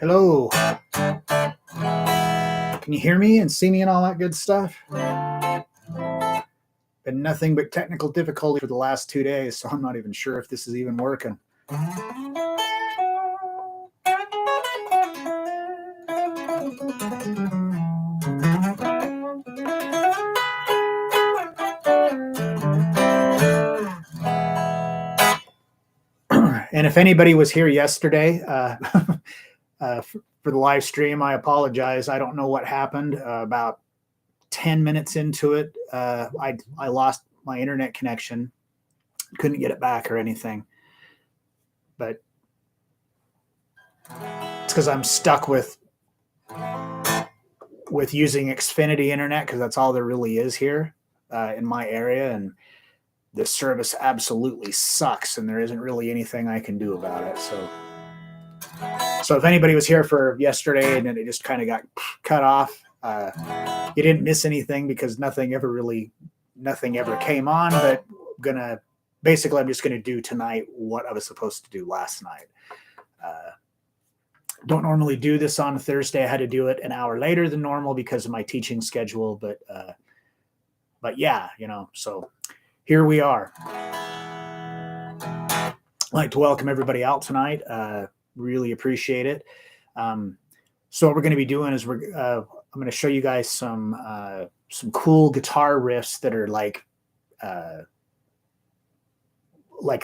Hello. Can you hear me and see me and all that good stuff? Been nothing but technical difficulty for the last 2 days, so I'm not even sure if this is even working. And if anybody was here yesterday for the live stream, I apologize. I don't know what happened. About 10 minutes into it, I lost my internet connection. Couldn't get it back or anything. But it's because I'm stuck with using Xfinity internet, because that's all there really is here in my area, and the service absolutely sucks, and there isn't really anything I can do about it. So if anybody was here for yesterday and then it just kind of got cut off, you didn't miss anything, because nothing ever came on. But I'm just gonna do tonight what I was supposed to do last night. Don't normally do this on a Thursday. I had to do it an hour later than normal because of my teaching schedule, but yeah, so here we are. I'd like to welcome everybody out tonight. Really appreciate it. So what we're going to be doing is I'm going to show you guys some cool guitar riffs that are like the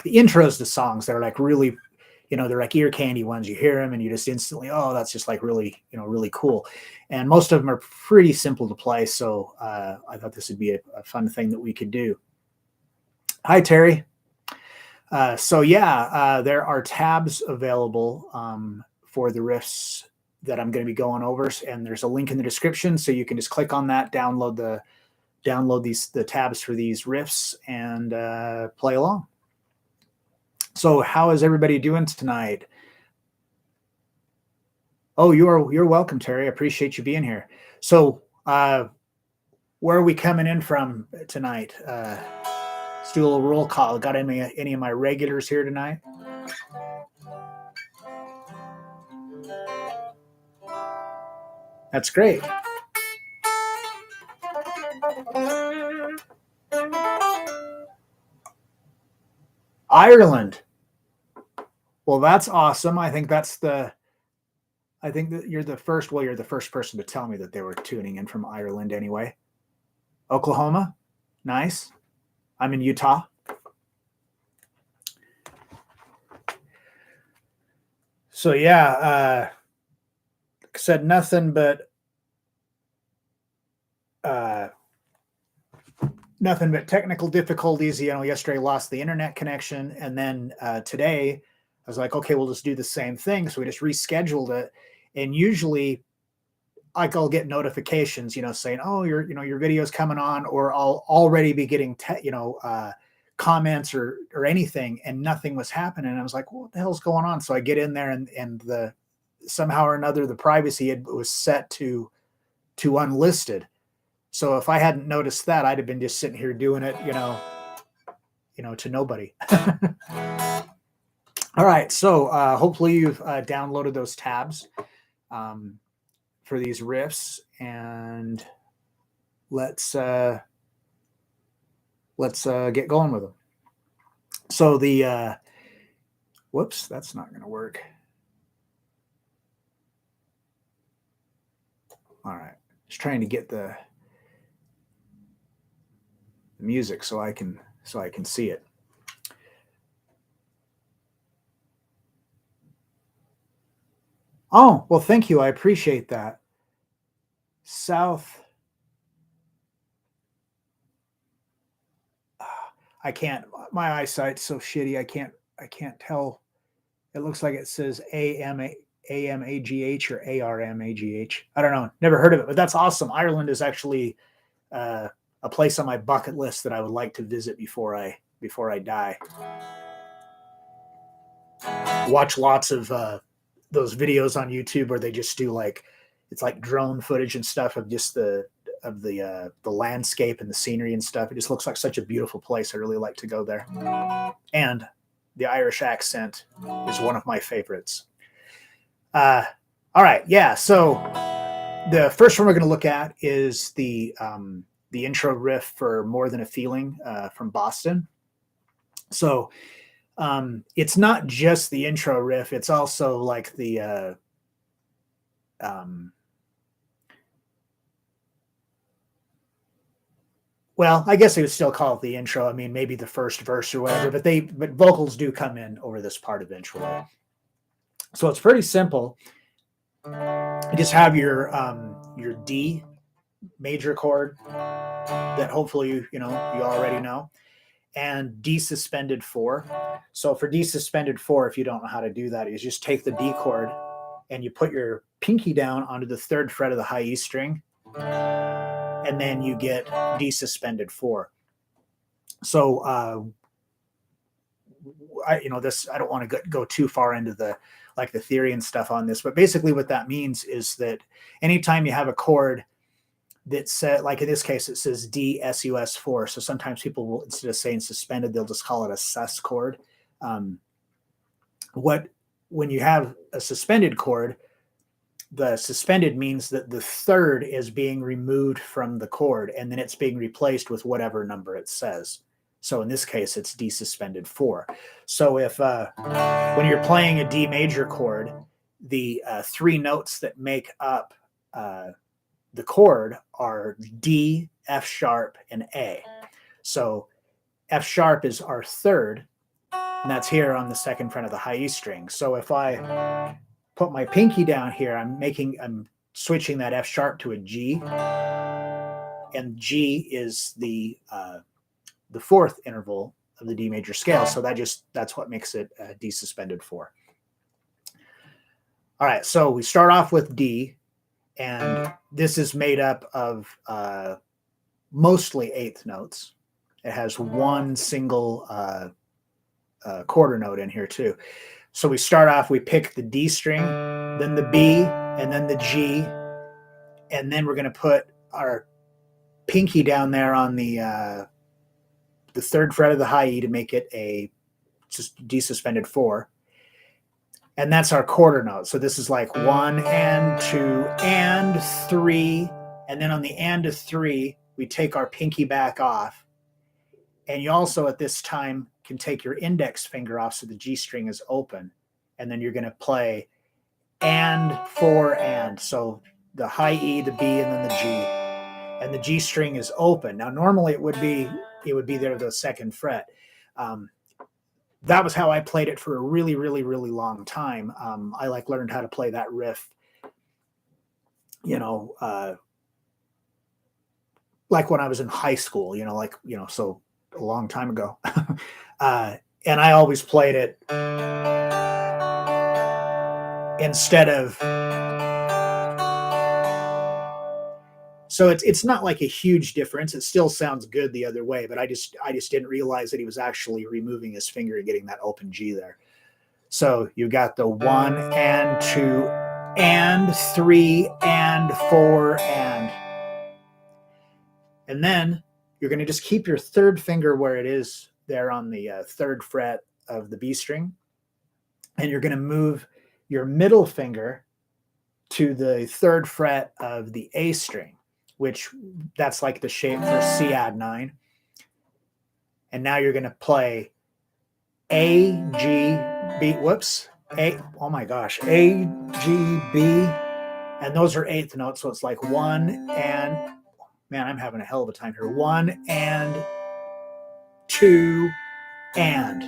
intros to songs that are like really, they're like ear candy ones. You hear them and you just instantly, oh, that's just like really, really cool. And most of them are pretty simple to play. So I thought this would be a fun thing that we could do. Hi, Terry. There are tabs available for the riffs that I'm going to be going over, and there's a link in the description, so you can just click on that, download the tabs for these riffs, and play along. So, how is everybody doing tonight? Oh, you're welcome, Terry. I appreciate you being here. So, where are we coming in from tonight? Let's do a little roll call. Got any of my regulars here tonight? That's great. Ireland. Well, that's awesome. I think that you're the first person to tell me that they were tuning in from Ireland anyway. Oklahoma. Nice. I'm in Utah. So yeah, said nothing but technical difficulties. Yesterday lost the internet connection, and then today I was like, okay, we'll just do the same thing. So we just rescheduled it, and usually I'll get notifications, saying, oh, your video's coming on, or I'll already be getting, comments or anything, and nothing was happening. And I was like, what the hell's going on? So I get in there, and somehow or another, the privacy was set to unlisted. So if I hadn't noticed that, I'd have been just sitting here doing it, to nobody. All right. So hopefully you've downloaded those tabs for these riffs, and let's get going with them. So whoops, that's not going to work. All right. Just trying to get the music so I can see it. Oh, well, thank you. I appreciate that. South. I can't. My eyesight's so shitty. I can't tell. It looks like it says AMAGH or ARMAGH. I don't know. Never heard of it, but that's awesome. Ireland is actually a place on my bucket list that I would like to visit before I die. Watch lots of those videos on YouTube where they just do it's like drone footage and stuff of just the landscape and the scenery and stuff. It just looks like such a beautiful place. I really like to go there. And the Irish accent is one of my favorites. All right, yeah. So the first one we're going to look at is the intro riff for "More Than a Feeling" from Boston. So it's not just the intro riff; it's also like the well, I guess they would still call it the intro. I mean, maybe the first verse or whatever, but vocals do come in over this part eventually. So it's pretty simple. You just have your D major chord that hopefully you already know, and D suspended 4. So for D suspended 4, if you don't know how to do that, is just take the D chord and you put your pinky down onto the 3rd fret of the high E string, and then you get D suspended 4. So I don't want to go too far into the theory and stuff on this, but basically what that means is that anytime you have a chord that said, like in this case, it says D sus 4. So sometimes people will, instead of saying suspended, they'll just call it a sus chord. When you have a suspended chord, the suspended means that the 3rd is being removed from the chord, and then it's being replaced with whatever number it says. So in this case, it's D suspended 4. So if when you're playing a D major chord, the 3 notes that make up the chord are D, F sharp, and A. So F sharp is our 3rd, and that's here on the 2nd fret of the high E string. So if I put my pinky down here, I'm switching that F sharp to a G, and G is the 4th interval of the D major scale. So that's what makes it D suspended 4. All right, so we start off with D, and this is made up of mostly 8th notes. It has one single quarter note in here too. So we start off, we pick the D string, then the B, and then the G, and then we're going to put our pinky down there on the 3rd fret of the high E to make it a just D suspended 4. And that's our quarter note. So this is like 1 and 2 and 3. And then on the and of 3, we take our pinky back off. And you also at this time can take your index finger off so the G string is open. And then you're going to play and 4 and. So the high E, the B, and then the G. And the G string is open. Now normally it would be there the 2nd fret. That was how I played it for a really, really, really long time. I learned how to play that riff, like when I was in high school, so a long time ago. And I always played it instead of. So it's not like a huge difference. It still sounds good the other way, but I just didn't realize that he was actually removing his finger and getting that open G there. So you got the 1 and 2 and 3 and 4 and then you're going to just keep your 3rd finger where it is there on the 3rd fret of the B string, and you're going to move your middle finger to the 3rd fret of the A string, which that's like the shape for C add 9. And now you're going to play A, G, B, A, oh my gosh, A, G, B, and those are 8th notes. So it's like 1 and, man, I'm having a hell of a time here. 1 and 2 and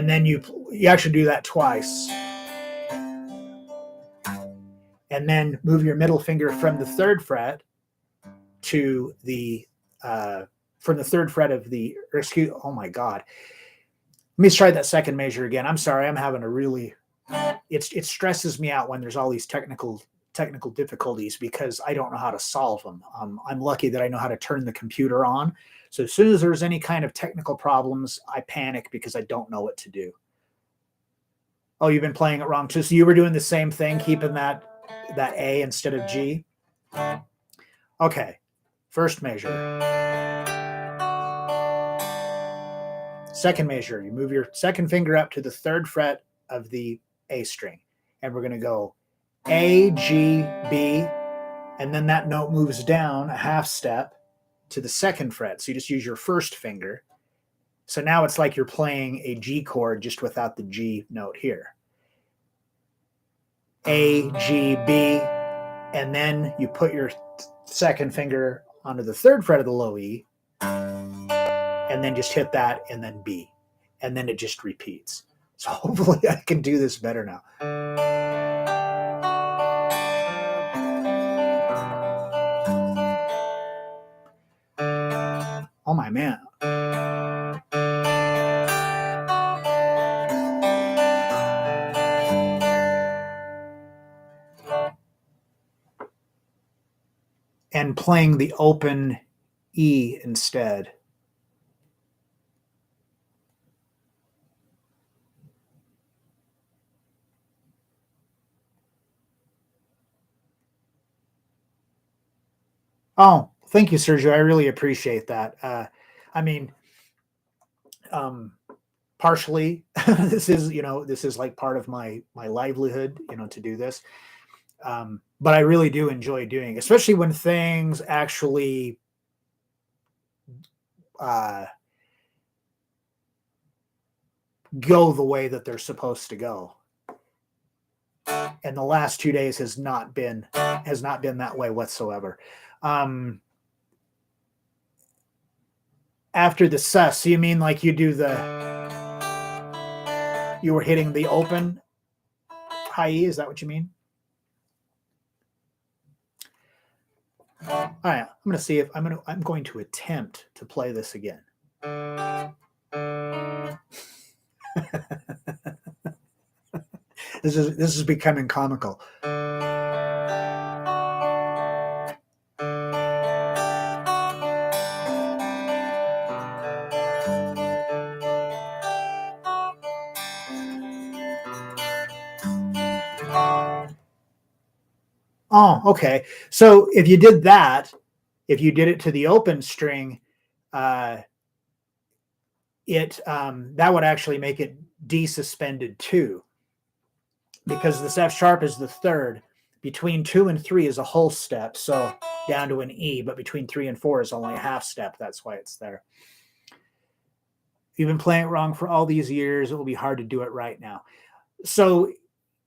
then you actually do that twice. And then move your middle finger from the 3rd fret to the from the 3rd fret of the, oh my God. Let me try that 2nd measure again. I'm sorry, I'm having a really, it stresses me out when there's all these technical difficulties because I don't know how to solve them. I'm lucky that I know how to turn the computer on. So as soon as there's any kind of technical problems, I panic because I don't know what to do. Oh, you've been playing it wrong too. So you were doing the same thing, keeping that A instead of G. Okay, 1st measure. 2nd measure, you move your 2nd finger up to the 3rd fret of the A string. And we're going to go A, G, B, and then that note moves down a half step to the second fret. So you just use your first finger. So now it's like you're playing a G chord just without the G note here. A, G, B, and then you put your second finger onto the third fret of the low E, and then just hit that, and then B. And then it just repeats. So hopefully I can do this better now. Oh my man. And playing the open E instead. Oh, thank you, Sergio. I really appreciate that. I mean, partially, this is like part of my livelihood, to do this. But I really do enjoy doing it, especially when things actually go the way that they're supposed to go. And the last 2 days has not been that way whatsoever. After the sus, so you mean like you were hitting the open high E? Is that what you mean? All right, I'm going to see if I'm going to attempt to play this again. This is becoming comical. Oh, okay. So if you did that, if you did it to the open string, that would actually make it D suspended 2, because this F sharp is the third. Between 2 and 3 is a whole step, so down to an E, but between 3 and 4 is only a half step. That's why it's there. If you've been playing it wrong for all these years, it will be hard to do it right now. So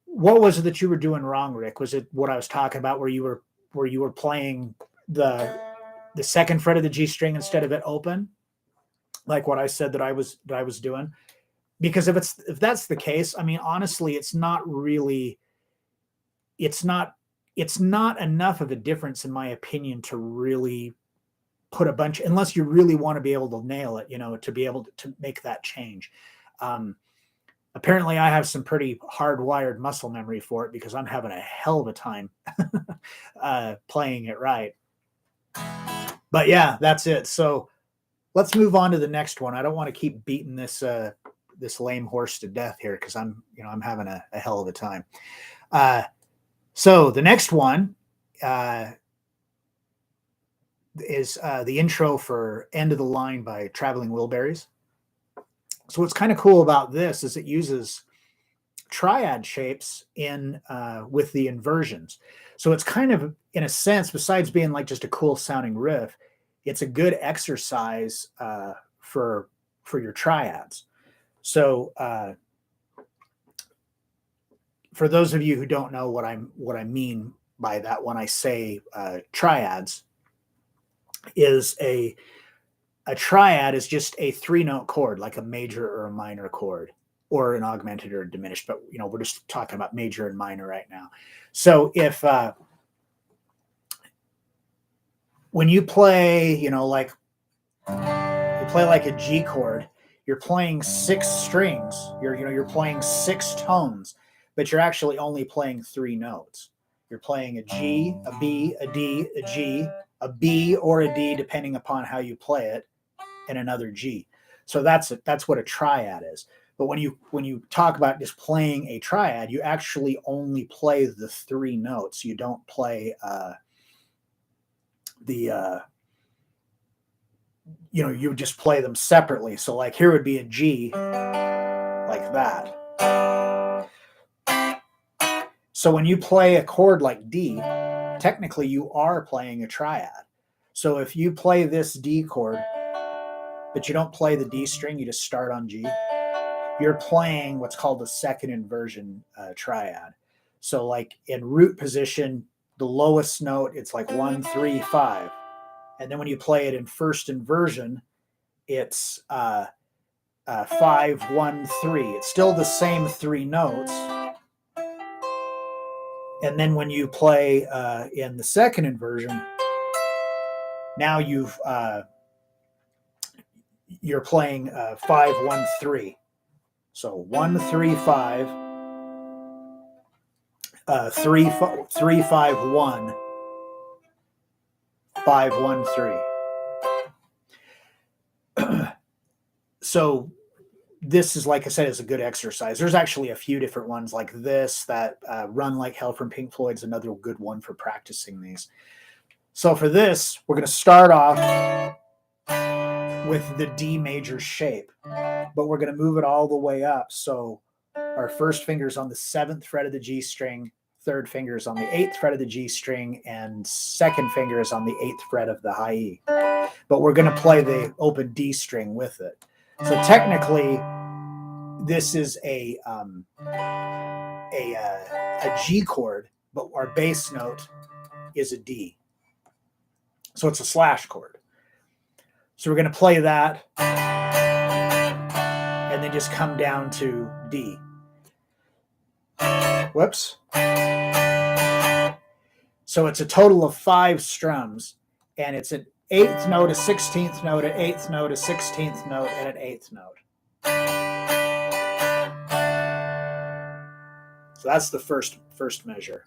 what was it that you were doing wrong, Rick? Was it what I was talking about, where you were playing the second fret of the G string instead of it open, like what I said that I was doing? Because if that's the case, I mean, honestly, it's not enough of a difference, in my opinion, to really put a bunch, unless you really want to be able to nail it, to be able to make that change. Apparently I have some pretty hardwired muscle memory for it, because I'm having a hell of a time playing it right. But yeah, that's it. So let's move on to the next one. I don't want to keep beating this lame horse to death here, because I'm having a hell of a time. So the next one is the intro for End of the Line by Traveling Wilburys. So what's kind of cool about this is it uses triad shapes with the inversions. So it's kind of, in a sense, besides being like just a cool sounding riff, it's a good exercise for your triads. So for those of you who don't know what I mean by that when I say triads, is a triad is just a 3-note chord, like a major or a minor chord, or an augmented or a diminished. But we're just talking about major and minor right now. So if when you play, like you play like a G chord, you're playing 6 strings. You're playing 6 tones, but you're actually only playing 3 notes. You're playing a G, a B, a D, a G, a B or a D, depending upon how you play it, and another G. So that's what a triad is. But when you talk about just playing a triad, you actually only play the 3 notes. You don't play you just play them separately. So like here would be a G like that. So when you play a chord like D, technically you are playing a triad. So if you play this D chord, but you don't play the D string, you just start on G, you're playing what's called a second inversion triad. So like in root position, the lowest note, it's like 1, 3, 5. And then when you play it in first inversion, it's 5, 1, 3. It's still the same 3 notes. And then when you play in the second inversion, now you're playing 5, 1, 3. So 1, 3, 5, 3, 5, 1, 5, 1, 3. So this is, like I said, is a good exercise. There's actually a few different ones like this that Run Like Hell from Pink Floyd's another good one for practicing these. So for this, we're going to start off with the D major shape, but we're going to move it all the way up. So our first finger's on the 7th fret of the G string, third finger is on the 8th fret of the G string, and second finger is on the 8th fret of the high E. But we're going to play the open D string with it. So technically, this is a G chord, but our bass note is a D. So it's a slash chord. So we're going to play that and then just come down to D. Whoops. So it's a total of 5 strums, and it's an 8th note, a 16th note, an 8th note, a 16th note, and an 8th note. So that's the first measure.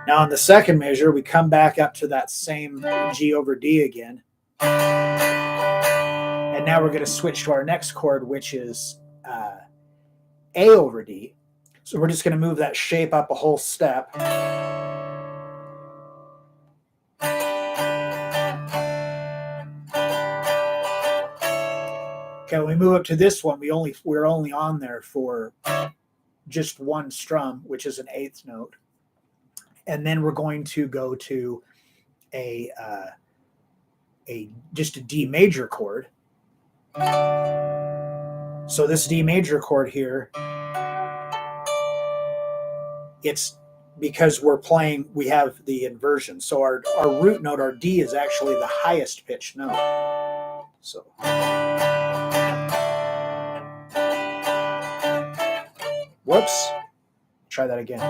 Now on the second measure, we come back up to that same G over D again. And now we're going to switch to our next chord, which is A over D. So we're just going to move that shape up a whole step. Okay, when we move up to this one, we're only on there for just one strum, which is an 8th note. And then we're going to go to just a D major chord. So this D major chord here, it's because we have the inversion. So our root note, our D, is actually the highest pitched note. So whoops, try that again.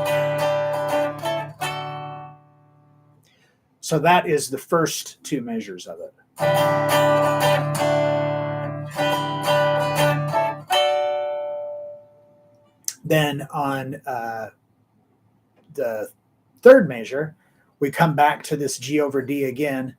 So that is the first 2 measures of it. Then on the third measure, we come back to this G over D again.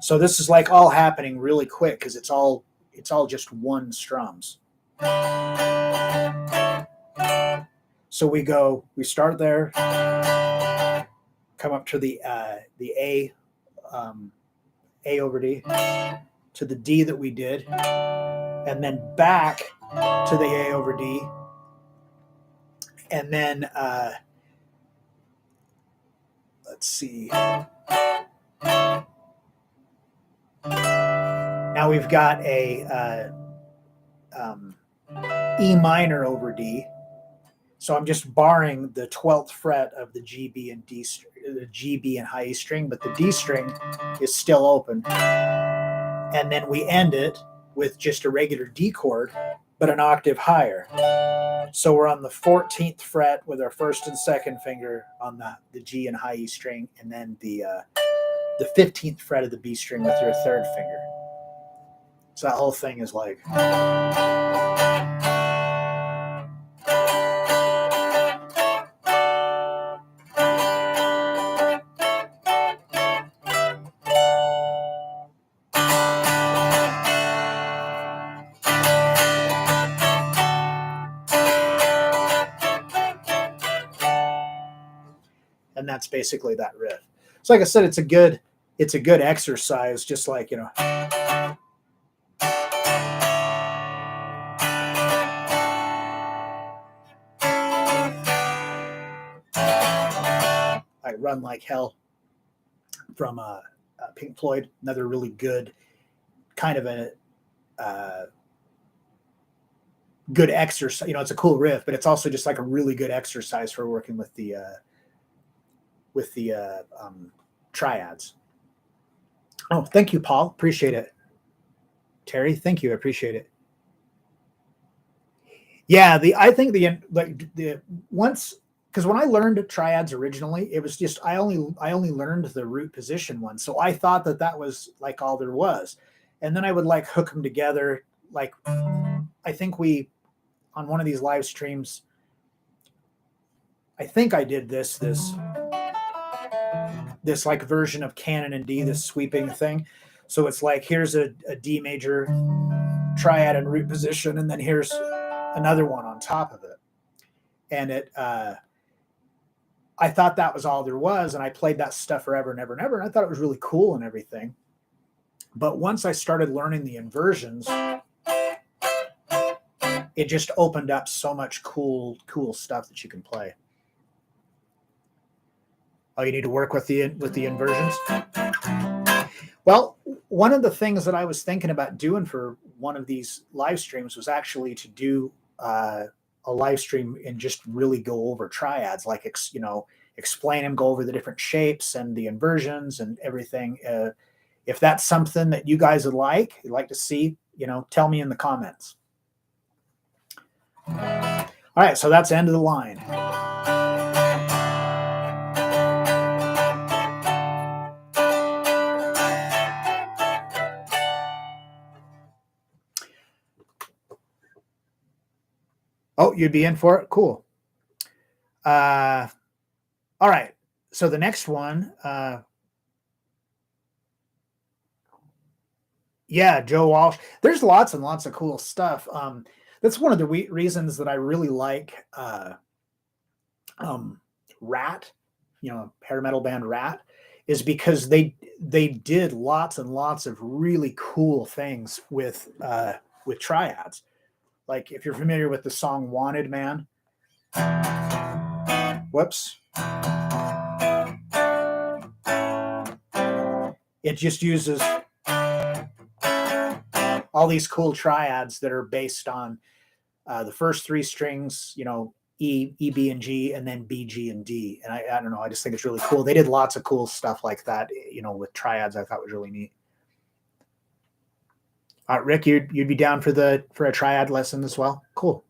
So this is like all happening really quick because it's all just 1 strums. So we start there, come up to the A over D, to the D that we did, and then back to the A over D, and then let's see. Now we've got a E minor over D. So I'm just barring the 12th fret of the G, B, and D, the G, B, and high E string, but the D string is still open. And then we end it with just a regular D chord, but an octave higher. So we're on the 14th fret with our first and second finger on the G and high E string, and then the 15th fret of the B string with your third finger. So that whole thing is like... And that's basically that riff. So like I said, it's a good it's a good exercise, just like, I Run Like Hell from Pink Floyd, another really good kind of a good exercise. It's a cool riff, but it's also just like a really good exercise for working with the triads. Oh, thank you, Paul. Appreciate it. Terry, thank you. I appreciate it. Yeah, I think the once, because when I learned triads originally, it was just I only learned the root position one, so I thought that was like all there was, and then I would like hook them together. Like I think we on one of these live streams, I think I did this like version of Canon and D, this sweeping thing. So it's like here's a D major triad and root position, and then here's another one on top of it, and I thought that was all there was, and I played that stuff forever and ever and ever, and I thought it was really cool and everything. But once I started learning the inversions, it just opened up so much cool stuff that you can play. Oh, you need to work with the inversions? Well, one of the things that I was thinking about doing for one of these live streams was actually to do a live stream and just really go over triads, like, explain them, go over the different shapes and the inversions and everything. If that's something that you guys would like, you'd like to see, tell me in the comments. All right, so that's the end of the line. Oh, you'd be in for it? Cool. All right. So the next one, yeah, Joe Walsh. There's lots and lots of cool stuff. That's one of the reasons that I really like Rat, hair metal band Rat, is because they did lots and lots of really cool things with triads. Like if you're familiar with the song Wanted Man. Whoops. It just uses all these cool triads that are based on the first three strings, E, B, and G, and then B, G, and D. And I don't know, I just think it's really cool. They did lots of cool stuff like that, with triads. I thought was really neat. Rick, you'd be down for a triad lesson as well? Cool.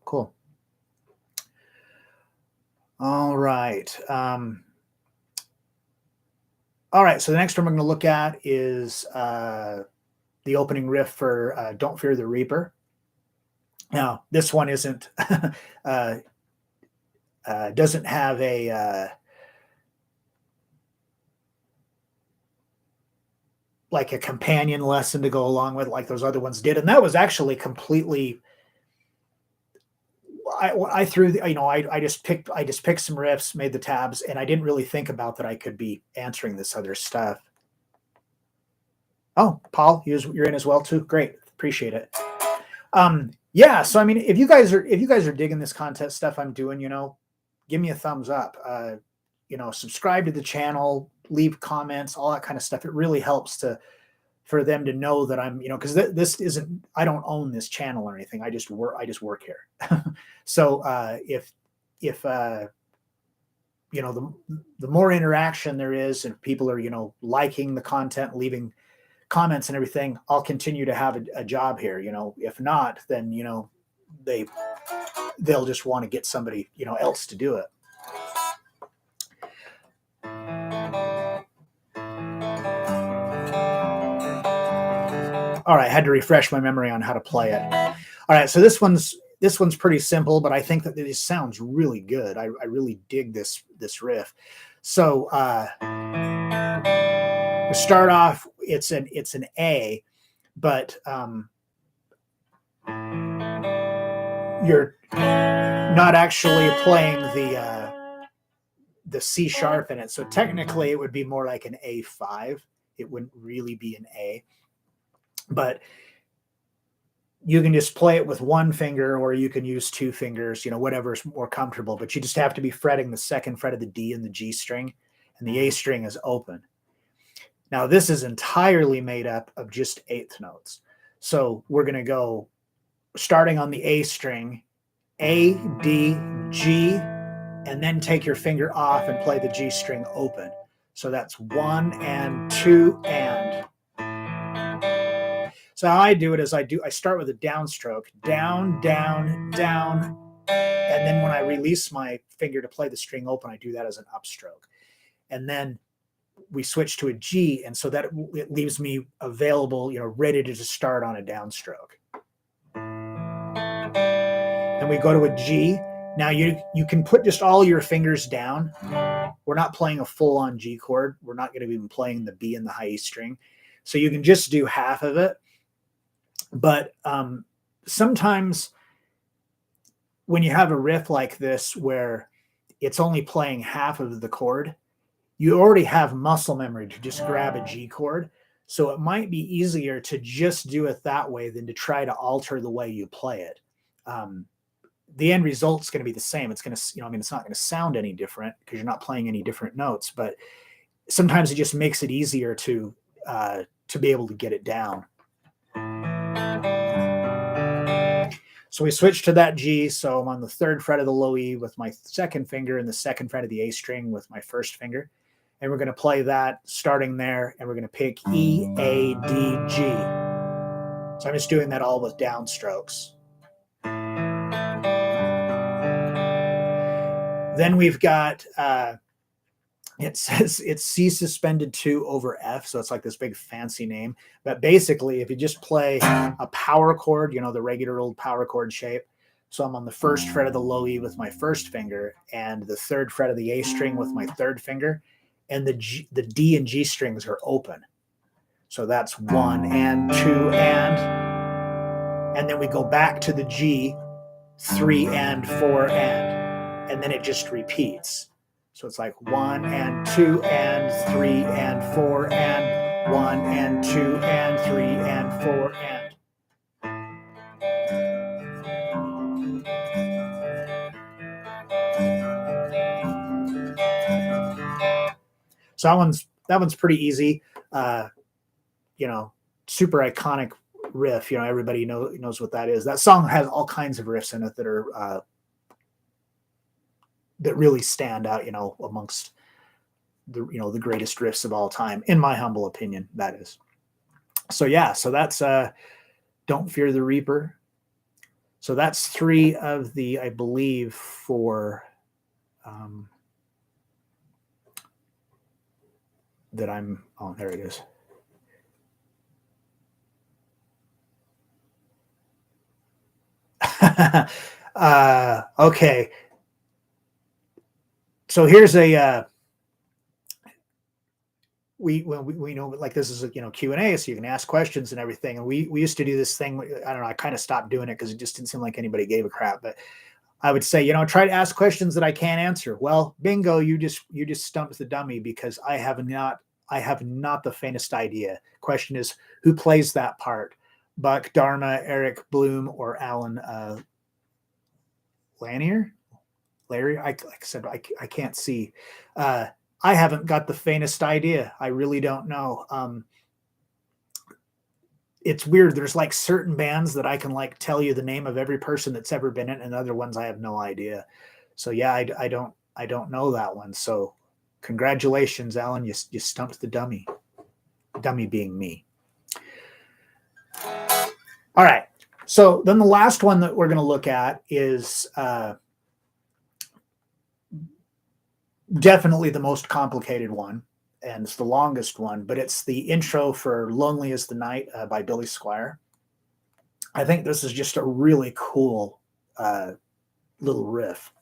All right. All right. So the next one we're going to look at is the opening riff for Don't Fear the Reaper. Now, this one isn't doesn't have a like a companion lesson to go along with like those other ones did, and that was actually completely. I threw the, I just picked some riffs, made the tabs, and I didn't really think about that I could be answering this other stuff. Oh, Paul, you're in as well too. Great, appreciate it. Yeah, so I mean, if you guys are digging this content stuff I'm doing, give me a thumbs up. Subscribe to the channel, leave comments, all that kind of stuff. It really helps for them to know that I'm, because this isn't, I don't own this channel or anything. I just work here. So if the more interaction there is, and people are, liking the content, leaving comments and everything, I'll continue to have a job here. If not, then, they'll just want to get somebody, else to do it. All right, I had to refresh my memory on how to play it. All right, so this one's pretty simple, but I think that this sounds really good. I really dig this riff. So to start off, it's an A, but you're not actually playing the C sharp in it. So technically, it would be more like an A5. it wouldn't really be an A. But you can just play it with one finger, or you can use two fingers, whatever's more comfortable. But you just have to be fretting the second fret of the D and the G string, and the A string is open. Now, this is entirely made up of just eighth notes. So we're going to go starting on the A string, A, D, G, and then take your finger off and play the G string open. So that's 1 and 2 and. So how I do it is I start with a downstroke, down, down, down, and then when I release my finger to play the string open, I do that as an upstroke. And then we switch to a G, and so that it leaves me available, ready to just start on a downstroke. Then we go to a G. Now you can put just all your fingers down. We're not playing a full-on G chord. We're not going to be playing the B and the high E string. So you can just do half of it. But sometimes when you have a riff like this where it's only playing half of the chord, you already have muscle memory to just grab a G chord. So it might be easier to just do it that way than to try to alter the way you play it. The end result's going to be the same. It's going to, it's not going to sound any different because you're not playing any different notes, but sometimes it just makes it easier to be able to get it down. So we switch to that G. So I'm on the third fret of the low E with my second finger and the second fret of the A string with my first finger. And we're going to play that starting there, and we're going to pick E, A, D, G. So I'm just doing that all with downstrokes. Then we've got, it says it's C suspended 2 over F. So it's like this big fancy name. But basically, if you just play a power chord, the regular old power chord shape. So I'm on the first fret of the low E with my first finger, and the third fret of the A string with my third finger. And the D and G strings are open. So that's 1 and 2 and then we go back to the G, 3 and 4 and then it just repeats. So it's like 1 and 2 and 3 and 4 and 1 and 2 and 3 and 4 and. So that one's pretty easy. Super iconic riff. Everybody knows what that is. That song has all kinds of riffs in it that are that really stand out. Amongst the greatest riffs of all time, in my humble opinion. That is. So yeah. So that's Don't Fear the Reaper. So that's 3 of the, I believe, 4. That I'm, oh, there it is. Okay. So here's a, we know, like, this is a, Q&A, so you can ask questions and everything. And we used to do this thing. I don't know. I kind of stopped doing it because it just didn't seem like anybody gave a crap, but I would say, try to ask questions that I can't answer. Well, bingo, you just stumped the dummy, because I have not the faintest idea. Question is, who plays that part? Buck, Dharma, Eric Bloom, or Alan Lanier? Larry? Like I said, I can't see. I haven't got the faintest idea. I really don't know. It's weird. There's like certain bands that I can like tell you the name of every person that's ever been in, and other ones I have no idea. So yeah, I don't know that one. So congratulations, Alan. You stumped the dummy. Dummy being me. All right. So then the last one that we're going to look at is definitely the most complicated one, and it's the longest one, but it's the intro for Lonely as the Night by Billy Squier. I think this is just a really cool little riff.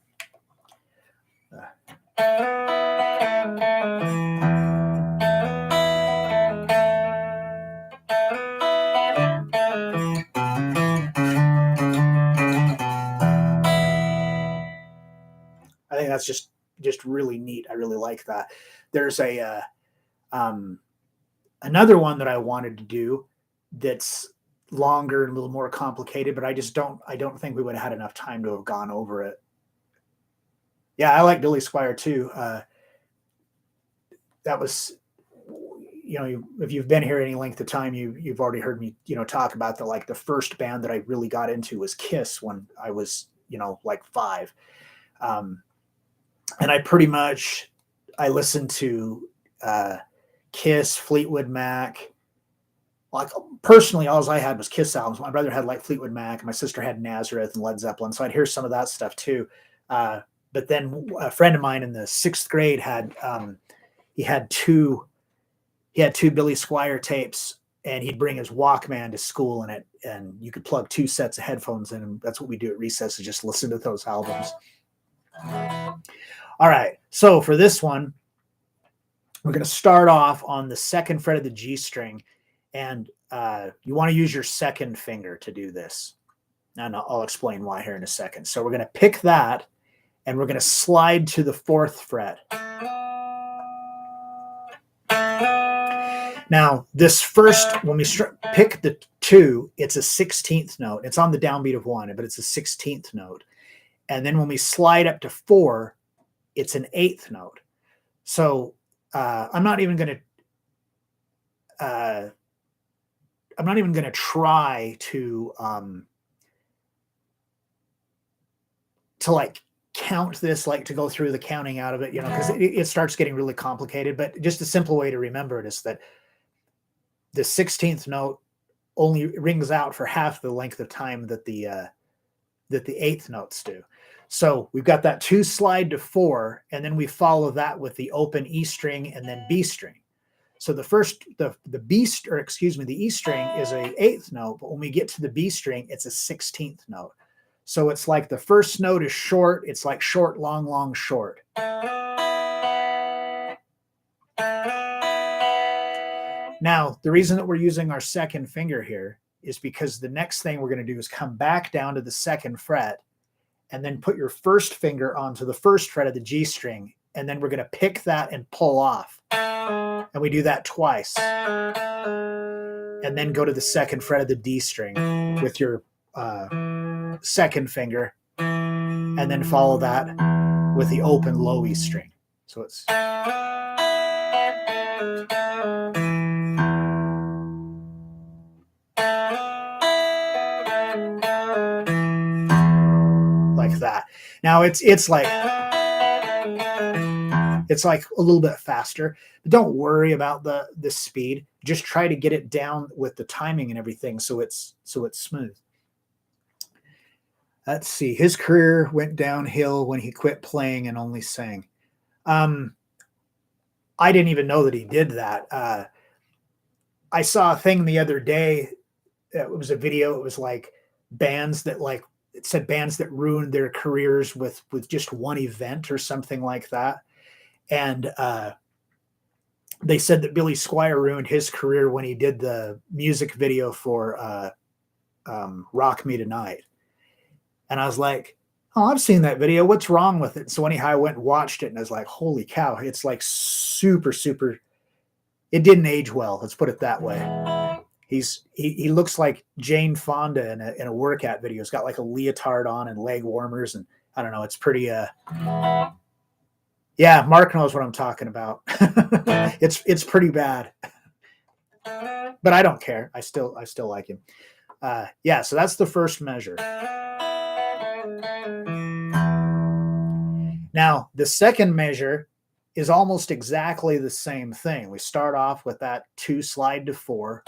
I think that's just really neat. I really like that. There's a Another one that I wanted to do that's longer and a little more complicated, but I don't think we would have had enough time to have gone over it. Yeah, I like Billy Squier too. That was, if you've been here any length of time, you've already heard me, talk about the first band that I really got into was Kiss when I was, like 5. And I listened to Kiss, Fleetwood Mac. Like personally, all I had was Kiss albums. My brother had like Fleetwood Mac, and my sister had Nazareth and Led Zeppelin, so I'd hear some of that stuff too. But then a friend of mine in the 6th grade had two Billy Squier tapes, and he'd bring his Walkman to school and you could plug 2 sets of headphones in, and that's what we do at recess, is just listen to those albums. All right, so for this one, we're going to start off on the 2nd fret of the G string, and you want to use your 2nd finger to do this. And I'll explain why here in a second. So we're going to pick that, and we're going to slide to the 4th fret. Now, this first, when we pick the 2, it's a 16th note. It's on the downbeat of 1, but it's a 16th note. And then when we slide up to 4, it's an 8th note. So I'm not even going to try to like count this, like to go through the counting out of it, because it starts getting really complicated. But just a simple way to remember it is that the 16th note only rings out for half the length of time that the 8th notes do. So we've got that 2 slide to 4, and then we follow that with the open E string and then B string. So the E string is a 8th note, but when we get to the B string, it's a 16th note. So it's like the first note is short. It's like short, long, long, short. Now, the reason that we're using our 2nd finger here is because the next thing we're going to do is come back down to the 2nd fret and then put your 1st finger onto the 1st fret of the G string. And then we're going to pick that and pull off. And we do that twice. And then go to the 2nd fret of the D string with your 2nd finger. And then follow that with the open low E string. So it's... like that. Now it's like a little bit faster, but don't worry about the speed. Just try to get it down with the timing and everything so it's smooth. Let's see. His career went downhill when he quit playing and only sang. I didn't even know that he did that. I saw a thing the other day. It was a video. It was like bands that it said bands that ruined their careers with just one event or something like that. And they said that Billy Squier ruined his career when he did the music video for Rock Me Tonight. And I was like, oh, I've seen that video. What's wrong with it? So anyhow, I went and watched it, and I was like, holy cow. It's like super, super. It didn't age well. Let's put it that way. He looks like Jane Fonda in a workout video. He's got like a leotard on and leg warmers, and I don't know. It's pretty. Yeah, Mark knows what I'm talking about. It's pretty bad, but I don't care. I still like him. Yeah, so that's the first measure. Now the 2nd measure is almost exactly the same thing. We start off with that 2 slide to 4.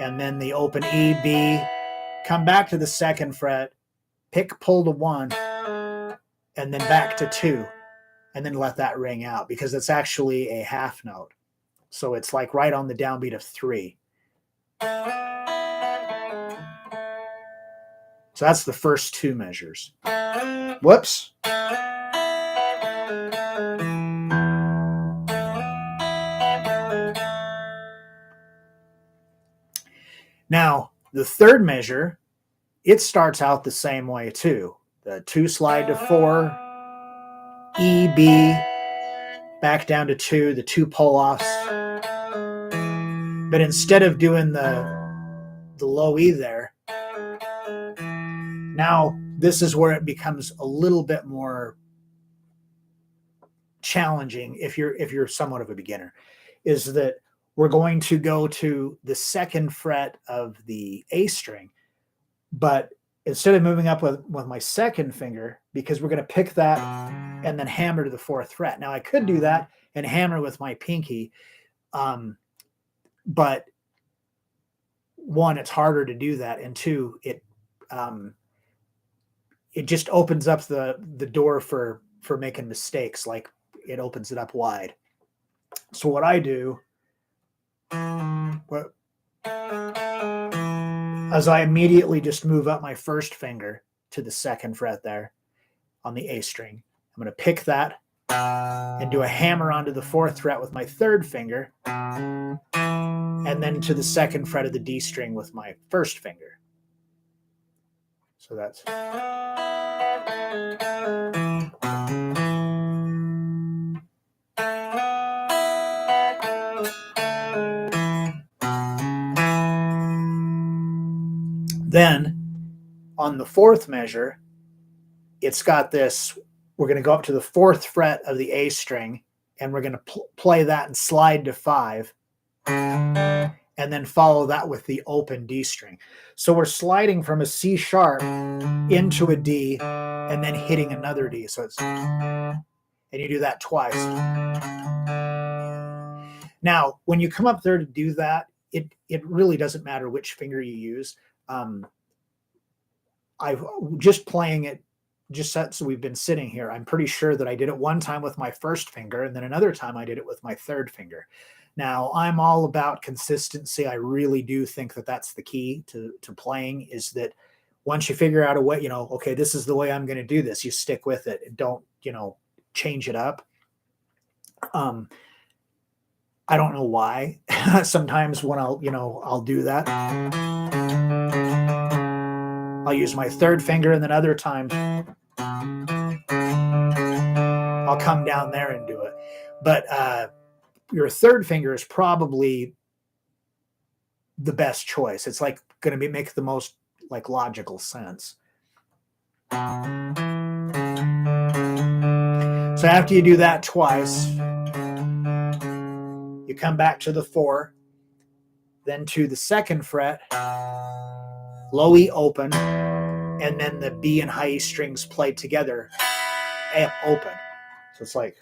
And then the open E, B, come back to the 2nd fret, pick, pull to 1, and then back to 2, and then let that ring out because it's actually a half note. So it's like right on the downbeat of 3. So that's the first 2 measures. Whoops. Now, the 3rd measure, it starts out the same way too. The 2 slide to 4, E, B, back down to 2, the 2 pull-offs, But instead of doing the low E there, now this is where it becomes a little bit more challenging if you're somewhat of a beginner, is that we're going to go to the second fret of the A string, but instead of moving up with my second finger, because we're going to pick that and then hammer to the fourth fret. Now I could do that and hammer with my pinky, but one, it's harder to do that, and two, it just opens up the door for making mistakes. Like, it opens it up wide. So what I do, as I immediately just move up my first finger to the second fret there on the A string, I'm going to pick that and do a hammer onto the fourth fret with my third finger, and then to the second fret of the D string with my first finger. So that's... Then on the fourth measure, it's got this, we're going to go up to the fourth fret of the A string, and we're going to play that and slide to 5, and then follow that with the open D string. So we're sliding from a C sharp into a D and then hitting another D. So it's, and you do that twice. Now, when you come up there to do that, it really doesn't matter which finger you use. I've just playing it, just since we've been sitting here, I'm pretty sure that I did it one time with my first finger, and then another time I did it with my third finger. Now, I'm all about consistency. I really do think that that's the key to playing, is that once you figure out a way, okay, this is the way I'm going to do this, you stick with it. Don't, change it up. I don't know why. Sometimes when I'll do that, I'll use my third finger, and then other times I'll come down there and do it. But your third finger is probably the best choice. It's like going to make the most like logical sense. So after you do that twice, you come back to the 4, then to the second fret, low E open, and then the B and high E strings played together, F open. So it's like,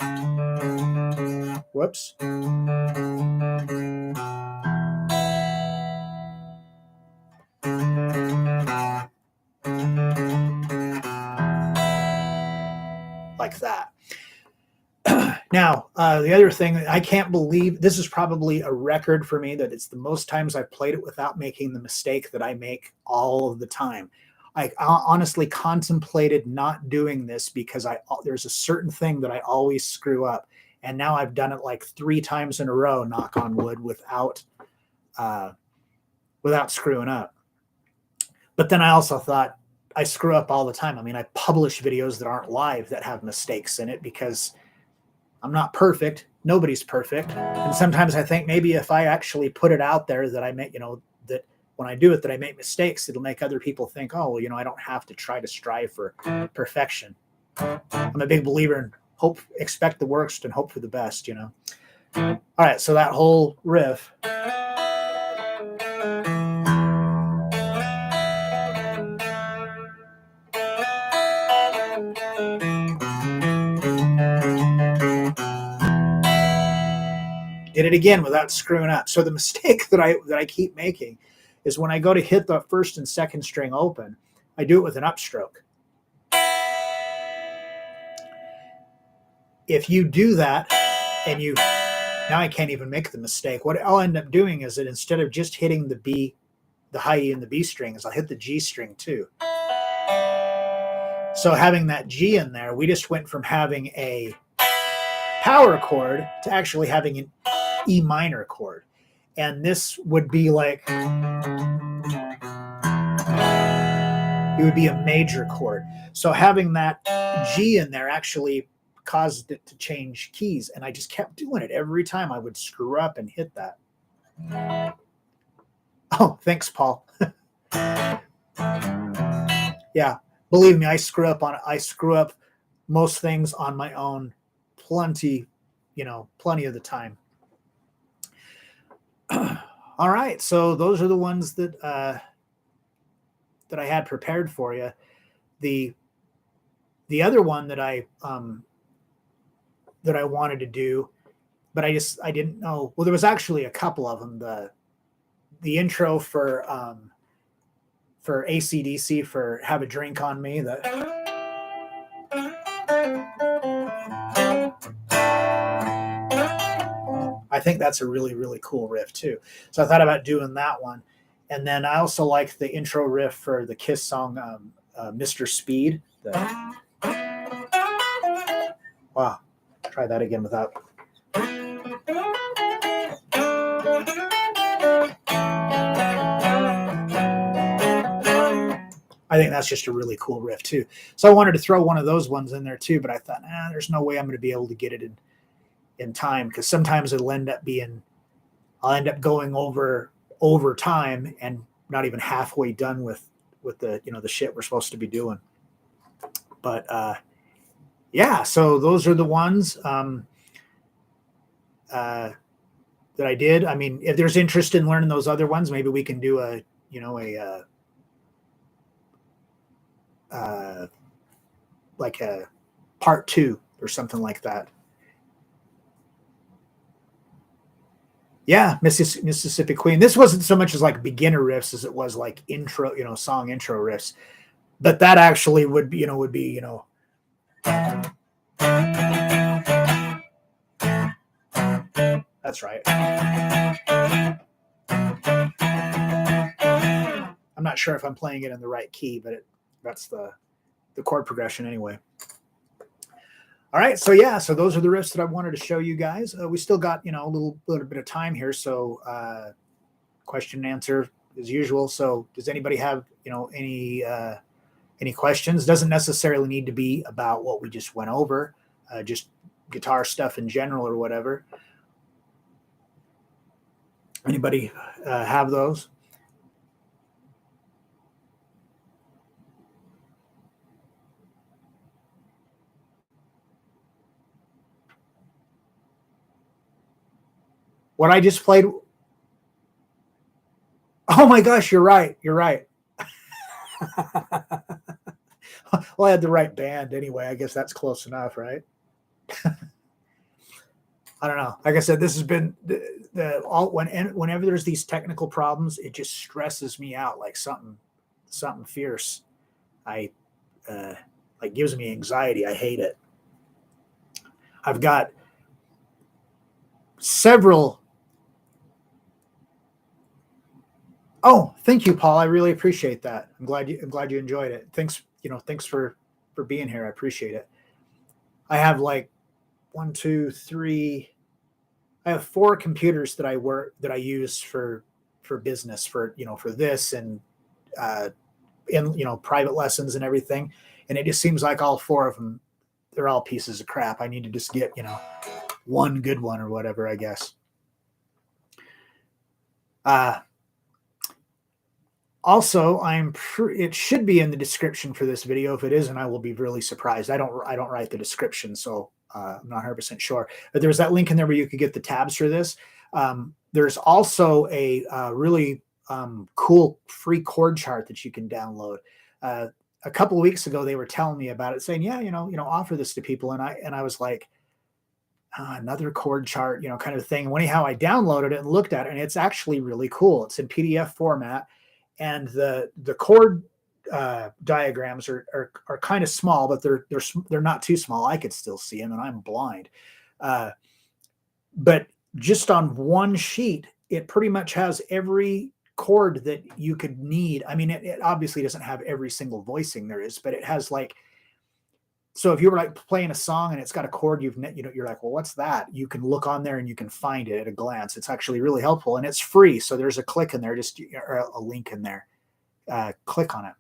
whoops. Like that. Now, the other thing, I can't believe, this is probably a record for me, that it's the most times I've played it without making the mistake that I make all of the time. I honestly contemplated not doing this because there's a certain thing that I always screw up. And now I've done it like 3 times in a row, knock on wood, without screwing up. But then I also thought, I screw up all the time. I mean, I publish videos that aren't live that have mistakes in it because I'm not perfect. Nobody's perfect. And sometimes I think maybe if I actually put it out there that I make, that when I do it, that I make mistakes, it'll make other people think, oh, well, I don't have to try to strive for perfection. I'm a big believer in expect the worst and hope for the best, All right, so that whole riff. Did it again without screwing up. So the mistake that I keep making is when I go to hit the first and second string open, I do it with an upstroke. If you do that and now I can't even make the mistake. What I'll end up doing is that instead of just hitting the high E and the B strings, I'll hit the G string too. So having that G in there, we just went from having a power chord to actually having an E minor chord. And this would be like, it would be a major chord. So having that G in there actually caused it to change keys. And I just kept doing it every time I would screw up and hit that. Oh, thanks, Paul. Yeah, believe me, I screw up most things on my own, plenty of the time. All right, so those are the ones that that I had prepared for you. The other one that I wanted to do, but I didn't know. Well, there was actually a couple of them. The intro for AC/DC for "Have a Drink on Me." I think that's a really, really cool riff too. So I thought about doing that one. And then I also like the intro riff for the Kiss song, Mr. Speed. Wow. Try that again without. I think that's just a really cool riff too. So I wanted to throw one of those ones in there too, but I thought, there's no way I'm going to be able to get it in time, because sometimes I'll end up going over time and not even halfway done with the the shit we're supposed to be doing. But yeah, so those are the ones that I did. I mean, if there's interest in learning those other ones, maybe we can do a like a part 2 or something like that. Yeah, Mississippi Queen. This wasn't so much as like beginner riffs as it was like intro, song intro riffs. But that actually would be. That's right. I'm not sure if I'm playing it in the right key, but that's the chord progression anyway. All right, so yeah, so those are the riffs that I wanted to show you guys. We still got a little bit of time here, so question and answer as usual. So does anybody have any questions? Doesn't necessarily need to be about what we just went over, just guitar stuff in general or whatever. Anybody have those? What I just played. Oh my gosh, you're right. You're right. Well, I had the right band anyway. I guess that's close enough, right? I don't know. Like I said, this has been whenever there's these technical problems, it just stresses me out like something fierce. Like gives me anxiety. I hate it. I've got several. Oh, thank you, Paul. I really appreciate that. I'm glad you enjoyed it. Thanks for being here. I appreciate it. I have like 1, 2, 3. I have 4 computers that I use for business, for this and in private lessons and everything. And it just seems like all 4 of them, they're all pieces of crap. I need to just get one good one or whatever, I guess. Also, it should be in the description for this video. If it isn't, I will be really surprised. I don't write the description, so I'm not 100% sure. But there's that link in there where you could get the tabs for this. There's also a really cool free chord chart that you can download. A couple of weeks ago, they were telling me about it, saying, "Yeah, offer this to people," and I was like, another chord chart, kind of thing. And anyhow, I downloaded it and looked at it, and it's actually really cool. It's in PDF format. And the chord diagrams are kind of small, but they're not too small. I could still see them, and I'm blind. But just on one sheet, it pretty much has every chord that you could need. I mean, it obviously doesn't have every single voicing there is, but it has like. So if you were like playing a song and it's got a chord you're like, well, what's that? You can look on there and you can find it at a glance. It's actually really helpful, and it's free. So there's a click in there, or a link in there. Click on it.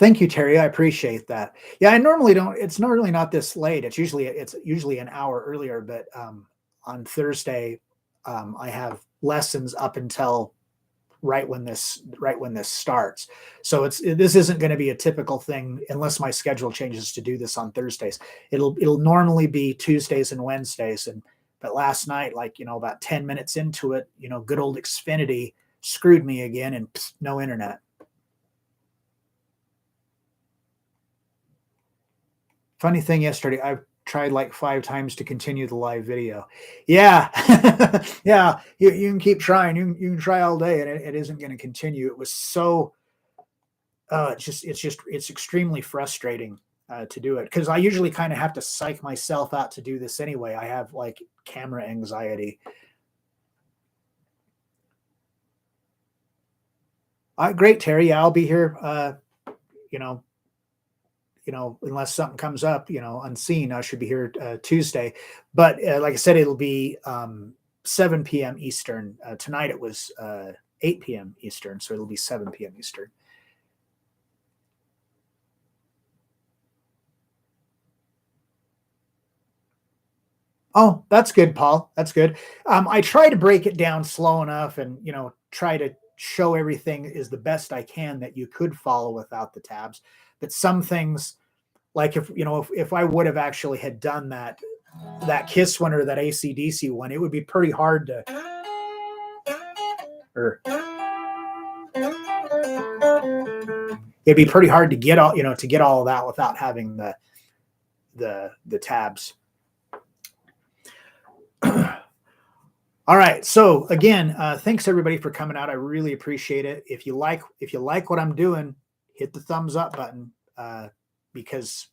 Thank you, Terry. I appreciate that. Yeah, I normally don't. It's normally not this late. It's usually an hour earlier, but on Thursday, I have lessons up until right when this starts. So this isn't going to be a typical thing unless my schedule changes to do this on Thursdays. It'll normally be Tuesdays and Wednesdays, and but last night, like about 10 minutes into it, good old Xfinity screwed me again, and no internet. Funny thing, yesterday I tried like 5 times to continue the live video. Yeah, yeah. You can keep trying. You can try all day, and it isn't going to continue. It was so. It's extremely frustrating to do it because I usually kind of have to psych myself out to do this anyway. I have like camera anxiety. Great, Terry. Yeah, I'll be here. You know, unless something comes up, unseen, I should be here Tuesday. But like I said, it'll be 7 p.m. Eastern. Tonight it was 8 p.m. Eastern, so it'll be 7 p.m. Eastern. Oh, that's good, Paul. That's good. I try to break it down slow enough and, try to show everything is the best I can that you could follow without the tabs. But some things, like if I would have actually had done that Kiss one or that AC/DC one, it would be pretty hard to, or it'd be pretty hard to get all of that without having the tabs. All right. So again, thanks everybody for coming out. I really appreciate it. If you like what I'm doing, hit the thumbs up button because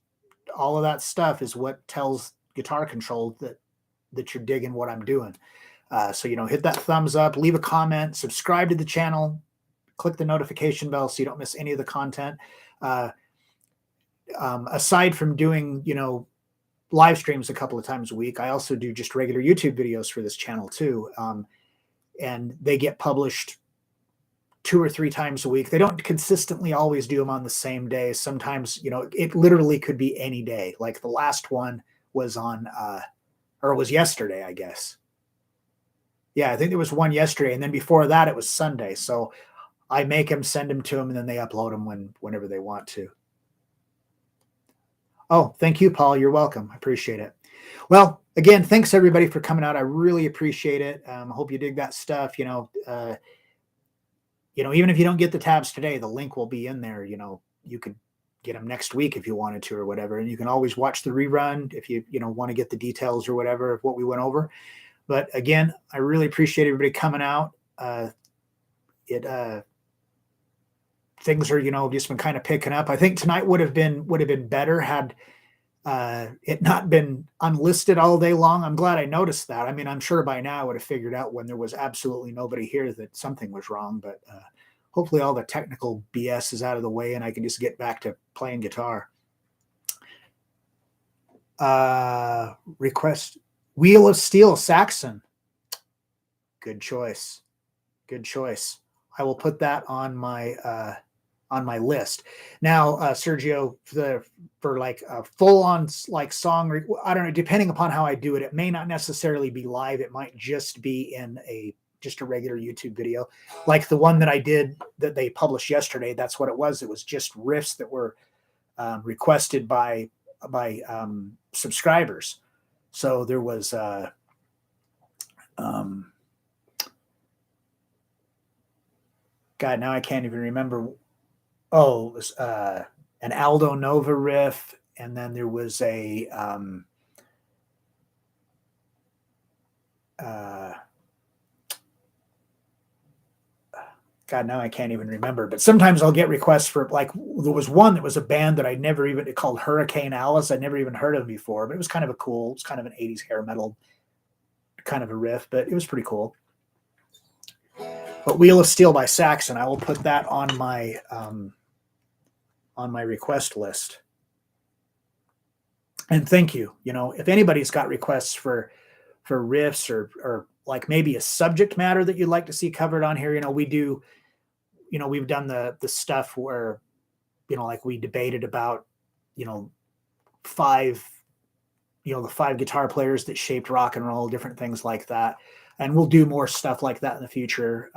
all of that stuff is what tells Guitar Control that you're digging what I'm doing. So hit that thumbs up, leave a comment, subscribe to the channel, click the notification bell so you don't miss any of the content. Aside from doing live streams a couple of times a week, I also do just regular YouTube videos for this channel too. And they get published 2 or 3 times a week. They don't consistently always do them on the same day. Sometimes, it literally could be any day. Like the last one was on, or it was yesterday, I guess. Yeah, I think there was one yesterday. And then before that, it was Sunday. So I make them, send them to them, and then they upload them whenever they want to. Oh, thank you, Paul. You're welcome. I appreciate it. Well, again, thanks everybody for coming out. I really appreciate it. Hope you dig that stuff. Even if you don't get the tabs today, the link will be in there. You could get them next week if you wanted to or whatever. And you can always watch the rerun if you want to get the details or whatever of what we went over. But again, I really appreciate everybody coming out. Things are just been kind of picking up. I think tonight would have been better had it not been unlisted all day long. I'm glad I noticed that. I mean, I'm sure by now I would have figured out when there was absolutely nobody here that something was wrong. But hopefully all the technical BS is out of the way and I can just get back to playing guitar. Request Wheel of Steel Saxon. Good choice. Good choice. I will put that on my list. Now, Sergio, for like a full-on like song, I don't know, depending upon how I do it, it may not necessarily be live. It might just be in just a regular YouTube video. Like the one that I did that they published yesterday, that's what it was. It was just riffs that were requested by subscribers. So there was God, now I can't even remember. Oh, it was an Aldo Nova riff, and then there was a God, now I can't even remember. But sometimes I'll get requests for, like, there was one that was a band that I never even, called Hurricane Alice. I'd never even heard of them before, but it was kind of it's kind of an 80s hair metal kind of a riff, but it was pretty cool. But Wheel of Steel by Saxon, I will put that on my request list. And thank you. If anybody's got requests for riffs or like maybe a subject matter that you'd like to see covered on here, we do. We've done the stuff where like we debated about, five, the five guitar players that shaped rock and roll, different things like that. And we'll do more stuff like that in the future.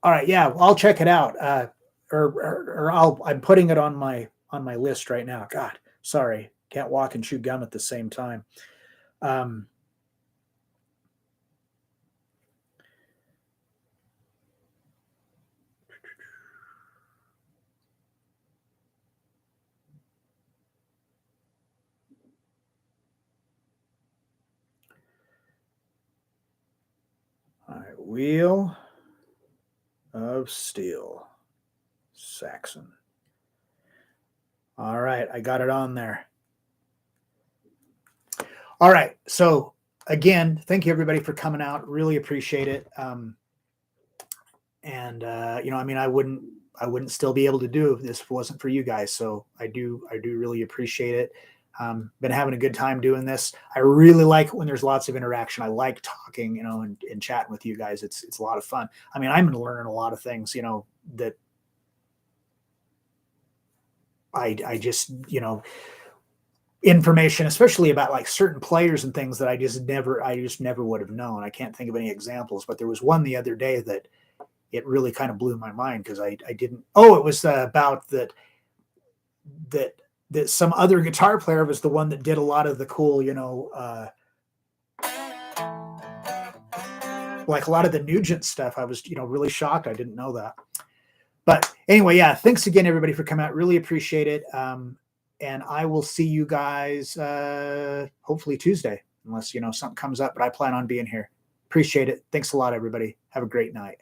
All right. Yeah. I'll check it out. I'm putting it on my list right now. God, sorry. Can't walk and chew gum at the same time. All right. Wheel of Steel, Saxon. All right. I got it on there. All right. So again, thank you everybody for coming out. Really appreciate it. I wouldn't still be able to do if this wasn't for you guys. So I do really appreciate it. Been having a good time doing this. I really like it when there's lots of interaction. I like talking, and chatting with you guys. It's a lot of fun. I mean, I'm learning a lot of things, that I just, information, especially about like certain players and things that I just never would have known. I can't think of any examples, but there was one the other day that it really kind of blew my mind because I didn't. Oh, it was about that some other guitar player was the one that did a lot of the cool, like a lot of the Nugent stuff. I was, really shocked. I didn't know that. But anyway, yeah, thanks again, everybody, for coming out. Really appreciate it. And I will see you guys hopefully Tuesday, unless, something comes up, but I plan on being here. Appreciate it. Thanks a lot, everybody. Have a great night.